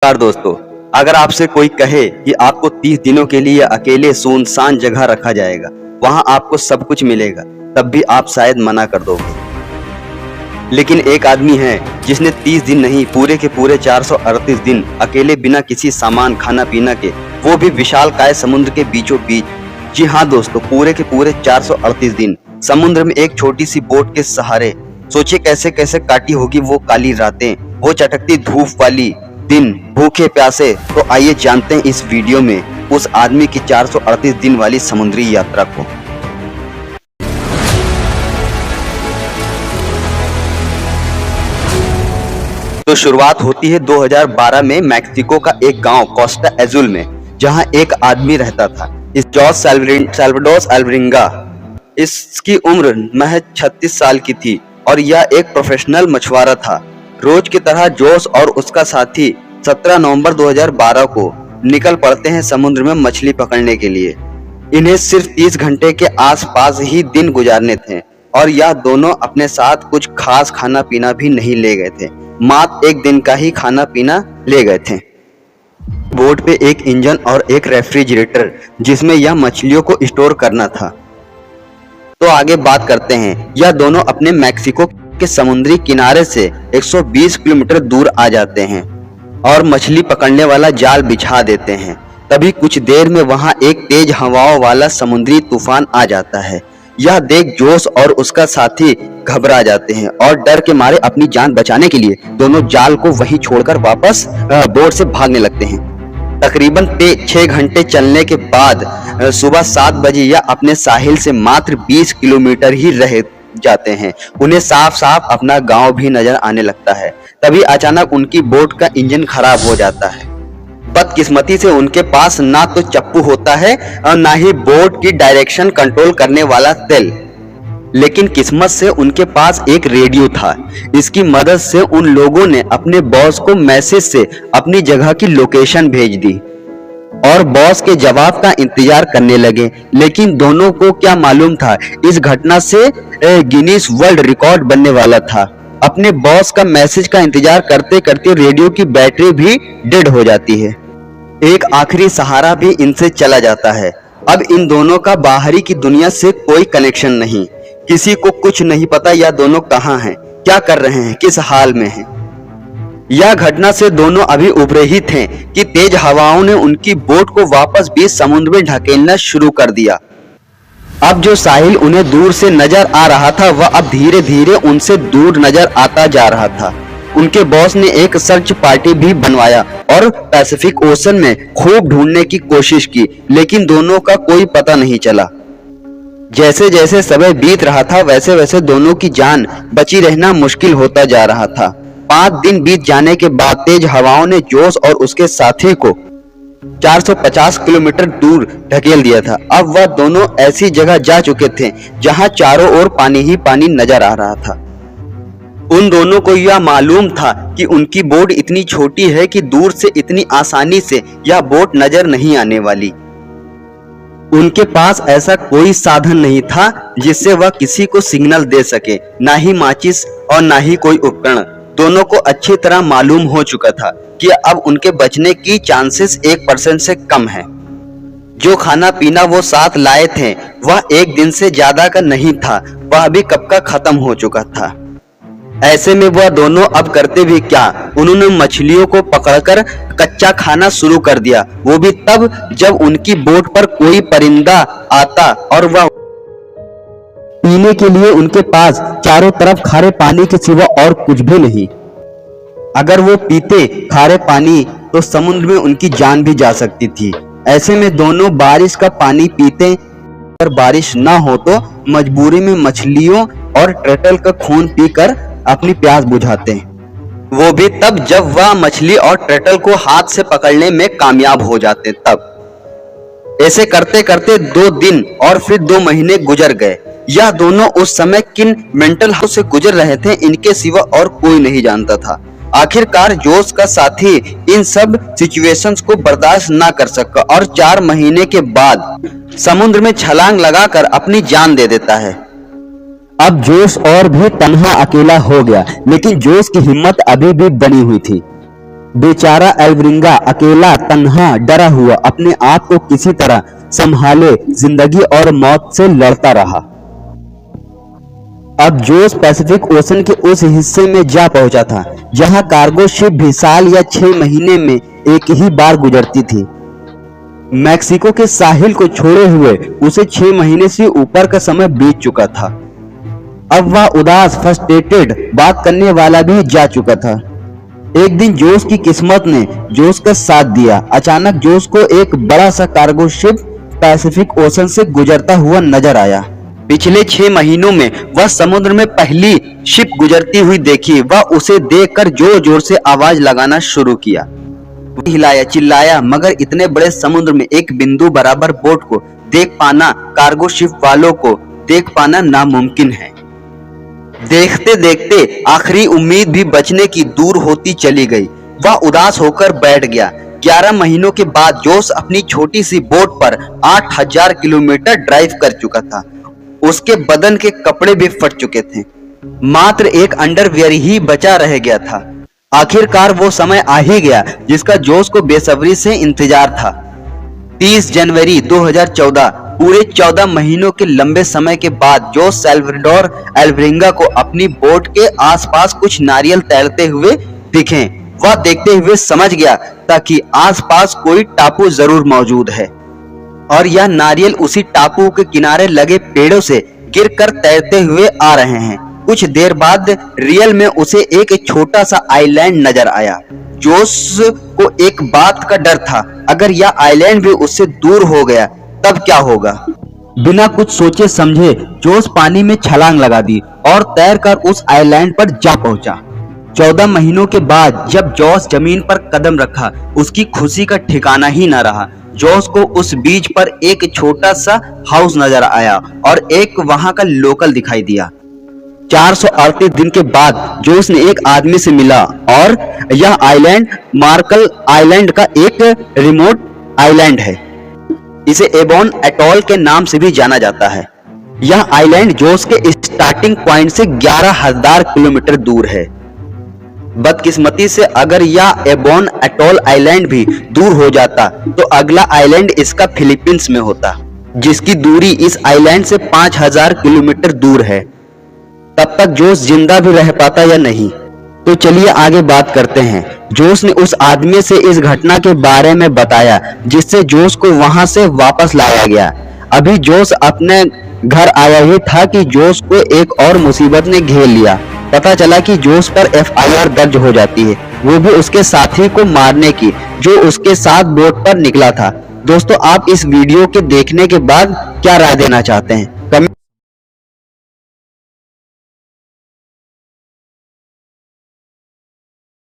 नमस्कार दोस्तों। अगर आपसे कोई कहे कि आपको 30 दिनों के लिए अकेले सुनसान जगह रखा जाएगा, वहां आपको सब कुछ मिलेगा, तब भी आप शायद मना कर दोगे। लेकिन एक आदमी है जिसने 30 दिन नहीं, पूरे के पूरे 438 दिन अकेले बिना किसी सामान खाना पीना के, वो भी विशालकाय समुद्र के बीचों बीच। जी हाँ दोस्तों, पूरे के पूरे 438 दिन समुद्र में एक छोटी सी बोट के सहारे। सोचिए कैसे कैसे काटी होगी वो काली रातें, वो चटकती धूप वाली दिन, भूखे प्यासे। तो आइए जानते हैं इस वीडियो में उस आदमी की 438 दिन वाली समुद्री यात्रा को। तो शुरुआत होती है 2012 में मैक्सिको का एक गांव कोस्टा एजुल में, जहां एक आदमी रहता था, इस जॉस सैल्वाडोर अल्वरिंगा। इसकी उम्र महज 36 साल की थी और यह एक प्रोफेशनल मछुआरा था। रोज की तरह जोस और उसका साथी 17 नवंबर 2012 को निकल पड़ते हैं समुद्र में मछली पकड़ने के लिए। इन्हें सिर्फ 30 घंटे के आसपास ही दिन गुजारने थे और यह दोनों अपने साथ कुछ खास खाना पीना भी नहीं ले गए थे, मात्र एक दिन का ही खाना पीना ले गए थे। बोट पे एक इंजन और एक रेफ्रिजरेटर जिसमें यह मछलियों को स्टोर करना था। तो आगे बात करते हैं। यह दोनों अपने मैक्सिको के समुद्री किनारे से 120 किलोमीटर दूर आ जाते हैं और मछली पकड़ने वाला जाल बिछा देते हैं। तभी कुछ देर में वहां एक तेज हवाओं वाला समुद्री तूफान आ जाता है। यह देख जोस और उसका साथी घबरा जाते हैं और डर के मारे अपनी जान बचाने के लिए दोनों जाल को वहीं छोड़कर वापस बोट से भागने लगते हैं। तकरीबन 6 घंटे चलने के बाद सुबह 7 बजे यह अपने साहिल से मात्र 20 किलोमीटर ही रह जाते हैं। उन्हें साफ साफ अपना गांव भी नजर आने लगता है। तभी अचानक उनकी बोट का इंजन खराब हो जाता है। बदकिस्मती से उनके पास ना तो चप्पू होता है और ना ही बोट की डायरेक्शन कंट्रोल करने वाला तेल, लेकिन किस्मत से उनके पास एक रेडियो था। इसकी मदद से उन लोगों ने अपने बॉस को मैसेज से अपनी जगह की लोकेशन भेज दी और बॉस के जवाब का इंतजार करने लगे। लेकिन दोनों को क्या मालूम था, इस घटना से गिनीज वर्ल्ड रिकॉर्ड बनने वाला था। अपने बॉस का मैसेज का इंतजार करते करते रेडियो की बैटरी भी डेड हो जाती है। एक आखिरी सहारा भी इनसे चला जाता है। अब इन दोनों का बाहरी की दुनिया से कोई कनेक्शन नहीं। किसी को कुछ नहीं पता यह दोनों कहाँ हैं, क्या कर रहे हैं, किस हाल में हैं। यह घटना से दोनों अभी उभरे ही थे कि तेज हवाओं ने उनकी बोट को वापस बीच समुद्र में ढकेलना शुरू कर दिया। अब जो साहिल उन्हें दूर से नजर आ रहा था, वह अब धीरे धीरे उनसे दूर नजर आता जा रहा था। उनके बॉस ने एक सर्च पार्टी भी बनवाया और पैसिफिक ओशन में खूब ढूंढने की कोशिश की, लेकिन दोनों का कोई पता नहीं चला। जैसे जैसे समय बीत रहा था, वैसे वैसे दोनों की जान बची रहना मुश्किल होता जा रहा था। 5 दिन बीत जाने के बाद तेज हवाओं ने जोस और उसके साथी को 450 किलोमीटर दूर ढकेल दिया था। अब वह दोनों ऐसी जगह जा चुके थे जहां चारों ओर पानी ही पानी नजर आ रहा था। उन दोनों को यह मालूम था कि उनकी बोट इतनी छोटी है कि दूर से इतनी आसानी से यह बोट नजर नहीं आने वाली। उनके पास ऐसा कोई साधन नहीं था जिससे वह किसी को सिग्नल दे सके, ना ही माचिस और ना ही कोई उपकरण। दोनों को अच्छी तरह मालूम हो चुका था कि अब उनके बचने की चांसेस 1% से कम है। जो खाना पीना वो साथ लाए थे वह एक दिन से ज्यादा का नहीं था, वह भी कब का खत्म हो चुका था। ऐसे में वह दोनों अब करते भी क्या, उन्होंने मछलियों को पकड़कर कच्चा खाना शुरू कर दिया, वो भी तब जब उनकी बोट पर कोई परिंदा आता और वह पीने के लिए उनके पास चारों तरफ खारे पानी के सिवा और कुछ भी नहीं। अगर वो पीते खारे पानी तो समुद्र में उनकी जान भी जा सकती थी। ऐसे में दोनों बारिश का पानी पीते, अगर बारिश ना हो तो मजबूरी में मछलियों और टर्टल का खून पीकर अपनी प्यास बुझाते हैं, वो भी तब जब वह मछली और टर्टल को हाथ से पकड़ने में कामयाब हो जाते तब। ऐसे करते करते 2 दिन और फिर 2 महीने गुजर गए। यह दोनों उस समय किन मेंटल हाउस से गुजर रहे थे, इनके सिवा और कोई नहीं जानता था। आखिरकार जोस का साथी इन सब सिचुएशंस को बर्दाश्त ना कर सका और 4 महीने के बाद समुद्र में छलांग लगाकर अपनी जान दे देता है। अब जोस और भी तन्हा अकेला हो गया, लेकिन जोस की हिम्मत अभी भी बनी हुई थी। बेचारा एल्वरिंगा अकेला, तन्हा, डरा हुआ अपने आप को किसी तरह संभाले जिंदगी और मौत से लड़ता रहा। अब जोस पैसिफिक ओशन के उस हिस्से में जा पहुंचा था जहां कार्गो शिप भी साल या 6 महीने में एक ही बार गुजरती थी। मैक्सिको के साहिल को छोड़े हुए उसे 6 महीने से ऊपर का समय बीत चुका था। अब वह उदास, फ्रस्ट्रेटेड, बात करने वाला भी जा चुका था। एक दिन जोस की किस्मत ने जोस का साथ दिया। अचानक जोस को एक बड़ा सा कार्गो शिप पैसिफिक ओशन से गुजरता हुआ नजर आया। पिछले 6 महीनों में वह समुद्र में पहली शिप गुजरती हुई देखी। वह उसे देखकर जोर जोर से आवाज लगाना शुरू किया। हिलाया, चिल्लाया, मगर इतने बड़े समुद्र में एक बिंदु बराबर बोट को देख पाना, कार्गो शिप वालों को देख पाना नामुमकिन है। देखते देखते आखिरी उम्मीद भी बचने की दूर होती चली गई। वह उदास होकर बैठ गया। 11 महीनों के बाद जोस अपनी छोटी सी बोट पर 8000 किलोमीटर ड्राइव कर चुका था। उसके बदन के कपड़े भी फट चुके थे। मात्र एक अंडरवियर ही बचा रह गया था। आखिरकार वो समय आ ही गया जिसका जोस को बेसब्री से इंतजार था। 30 जनवरी 2014, पूरे 14 महीनों के लंबे समय के बाद जोस साल्वाडोर एल्वरिंगा को अपनी बोट के आसपास कुछ नारियल तैरते हुए दिखे। वह देखते हुए समझ गया ताकि आसपास कोई टापू जरूर मौजूद है और यह नारियल उसी टापू के किनारे लगे पेड़ों से गिरकर तैरते हुए आ रहे हैं। कुछ देर बाद रियल में उसे एक छोटा सा आइलैंड नजर आया। जोस को एक बात का डर था, अगर यह आइलैंड भी उससे दूर हो गया तब क्या होगा। बिना कुछ सोचे समझे जोस पानी में छलांग लगा दी और तैरकर उस आइलैंड पर जा पहुंचा। 14 महीनों के बाद जब जोस जमीन पर कदम रखा, उसकी खुशी का ठिकाना ही न रहा। जोस को उस बीच पर एक छोटा सा हाउस नजर आया और एक वहां का लोकल दिखाई दिया। 438 दिन के बाद जोस ने एक आदमी से मिला और यह आइलैंड मार्कल आइलैंड का एक रिमोट आइलैंड है। इसे एबॉन एटॉल के नाम से भी जाना जाता है। यह आइलैंड जोस के स्टार्टिंग पॉइंट से 11,000 किलोमीटर दूर है। बदकिस्मती से अगर यह एबॉन एटॉल आइलैंड भी दूर हो जाता तो अगला आइलैंड इसका फिलीपींस में होता, जिसकी दूरी इस आइलैंड से 5000 किलोमीटर दूर है। तब तक जोस जिंदा भी रह पाता या नहीं। तो चलिए आगे बात करते हैं। जोस ने उस आदमी से इस घटना के बारे में बताया जिससे जोस को वहां से वापस लाया गया। अभी जोस अपने घर आया ही था कि जोस को एक और मुसीबत ने घेर लिया। पता चला कि जोस पर FIR दर्ज हो जाती है, वो भी उसके साथी को मारने की जो उसके साथ बोट पर निकला था। दोस्तों, आप इस वीडियो के देखने के बाद क्या राय देना चाहते हैं?